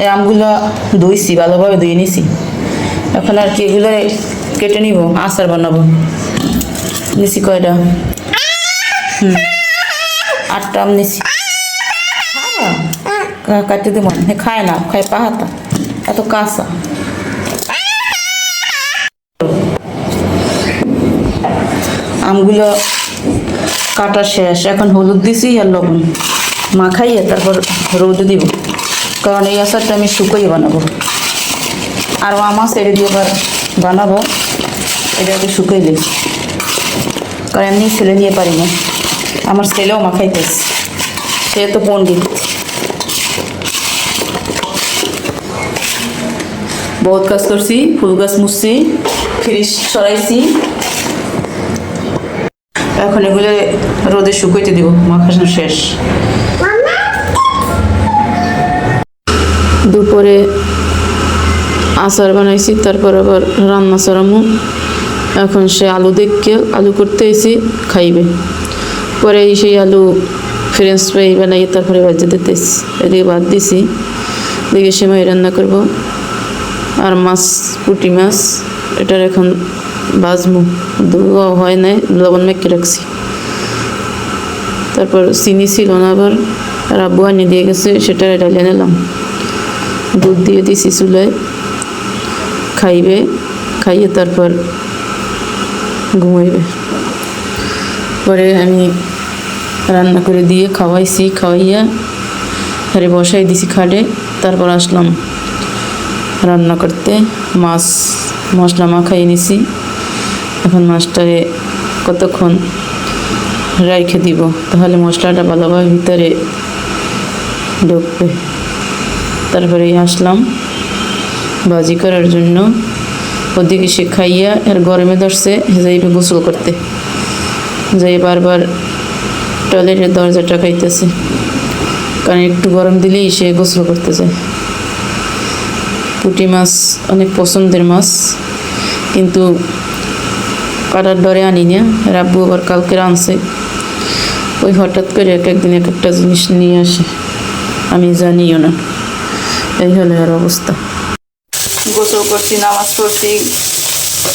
এই আমগুলো ধুইছি, ভালোভাবে ধুয়ে নিছি। এখন আর কি এগুলো কেটে নিব, আচার বানাবো। নিছি কয়টা, 8টা আম নিছি। কাটতে দেবো, খায় না, খায় পাহাতা, এত কাঁচা। আমগুলো কাটা শেষ, এখন হলুদ দিছি আর লবণ মাখাইয়ে তারপর রোদে দিব, কারণ এই আচারটা আমি শুকাইয়ে বানাবো। আর আম আছে এটা দিয়ে এবার বানাবো, এটাকে শুকাইলে, কারণ এমনি ছেলে দিয়ে পারি না, আমার ছেলেও মাখাইতেছে, সে তো পণ্ডিত। বহুত কাজ করছি, ফুল গাছ মুছছি, ফ্রিজ সরাইছি। এখন এগুলো রোদে শুকাইতে দিব, মাখানো শেষ। দুপুরে আচার বানাইছি, তারপর আবার রান্না চড়ামো। এখন সে আলু দেখে আলু করতে এসি খাইবে, পরে সেই আলু ফ্রেঞ্চ ফ্রাই বানাই তারপরে ভাজতে দিতেছি। এদিকে ভাত দিছি, এদিকে সেমাই রান্না করব। আর মাছ, পুঁটি মাছ, এটার এখন ভাজমু, ধোয়া হয় নাই, লবণ মেখে রাখছি। তারপর চিনি ছিল না, আবার আর আব্বু আনি দিয়ে গেছে, সেটা ঢালিয়ে নিলাম। দুধ দিয়ে দিছি চুলায়, খাইবে, খাইয়ে তারপর ঘুমাইবে। পরে আমি রান্না করে দিয়ে খাওয়াইছি, খাওয়াইয়া আরে বসাই দিছি খাটে। তারপর আসলাম রান্না করতে, মাছ মশলা মাখাই নিছি। এখন মাছটারে কতক্ষণ রাইখে দিব, তাহলে মশলাটা ভালোভাবে ভিতরে ঢুকবে। তারপরে আসলাম ভাজি করার জন্য। ওদিকে সে খাইয়া আর গরমে ধরছে, যাইবে গোসল করতে, যাই বারবার টয়লেটের দরজাটা খাইতেছে, কারণ একটু গরম দিলেই সে গোসল করতে যায়। পুঁটি মাছ অনেক পছন্দের মাছ, কিন্তু কাটার ডরে আনি না। রাব্বু আবার কালকে আনছে, ওই হঠাৎ করে একদিন এক একটা জিনিস নিয়ে আসে, আমি জানিও না। এই হলো আর অবস্থা। গোসল করছি, নামাজ পড়ছি,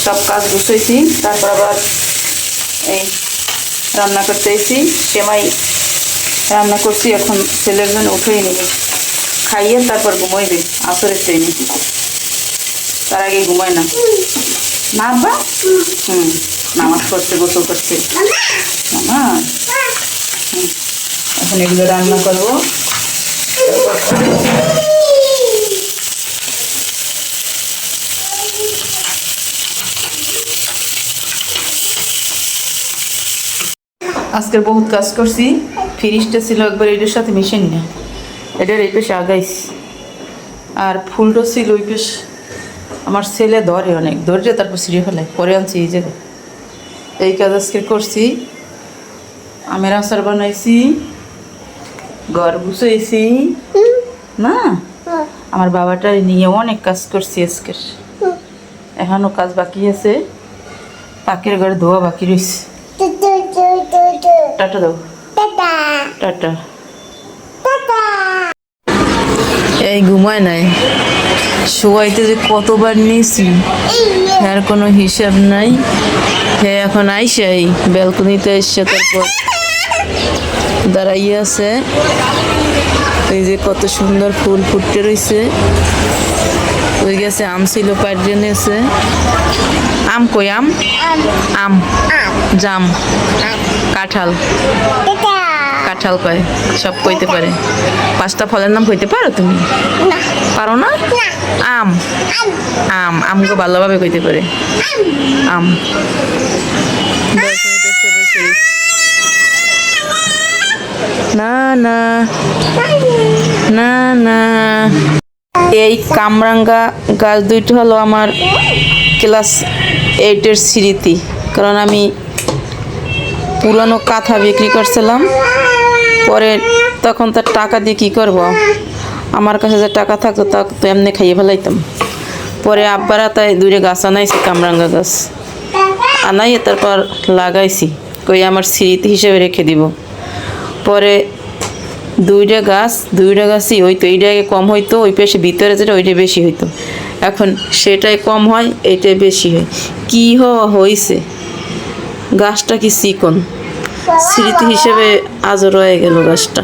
সব কাজ গুছাইছি। তারপর আবার এই রান্না করতে এসেছি, সেমাই রান্না করছি। এখন ছেলের জন্য উঠেই নেবে, খাইয়ে তারপর ঘুমাইবে আসরের টাইমে, তার আগে ঘুমায় না। না বা নামাজ পড়ছে, গোসল করছে নামাজ। এখন এগুলো রান্না করবো। আজকের বহুত কাজ করছি। ফ্রিজটা ছিল একবার এটার সাথে মিশেন না, এটার এই পেশে আগাইছি। আর ফুলটা ছিল ওই পেশ, আমার ছেলে ধরে অনেক, ধরে তারপর ছিঁড়ে ফেলায়, পরে আনছি এই জায়গায়। এই কাজ আজকে করছি। আমের আচার বানাইছি, ঘর গুছাইছি না, আমার বাবাটার নিয়ে অনেক কাজ করছি আজকের। এখনও কাজ বাকি আছে, পাকের ঘর ধোয়া বাকি রয়েছে। টাটা দাও, টাটা। এই ঘুমায় নাই, শোয়াইতে যে কতবার নিয়েছি এর কোনো হিসাব নাই। হ্যাঁ এখন আইসে এই ব্যালকনিতে এসছে, তারপর দাঁড়াইয়ে আছে। এই যে কত সুন্দর ফুল ফুটতে রয়েছে। ওই গেছে আম ছিল, পাড়িয়ে নিয়েছে। আম কই? আম, আম, জাম, কাঁঠাল, কাঁঠাল কয়, সব কইতে পারে। 5টা ফলের নাম কইতে পারো তুমি? পারো না? আম, আম, আমকে ভালোভাবে কইতে পারে। আম। না না না না, এই কামরাঙ্গা গাছ দুইটা হলো আমার ক্লাস 8-এর স্মৃতি। কারণ আমি পুরানো কাঁথা বিক্রি করছিলাম, পরে তখন তার টাকা দিয়ে কী করবো, আমার কাছে যে টাকা থাকতো তা তো এমনি খাইয়ে ফেলাইতাম। পরে আব্বারা তাই 2টা গাছ আনাইছি, কামরাঙ্গা গাছ আনাইয়ে তারপর লাগাইছি, কই আমার স্মৃতি হিসেবে রেখে দিব। পরে দুইটা গাছই হইতো, এইটা আগে কম হইতো, ওই পাশে ভিতরে যেটা ওইটা বেশি হইতো, এখন সেটাই কম হয়, এইটাই বেশি হয়। কি হয়েছে, গাছটা কি চিকন, স্মৃতি হিসেবে আজও রয়ে গেল গাছটা।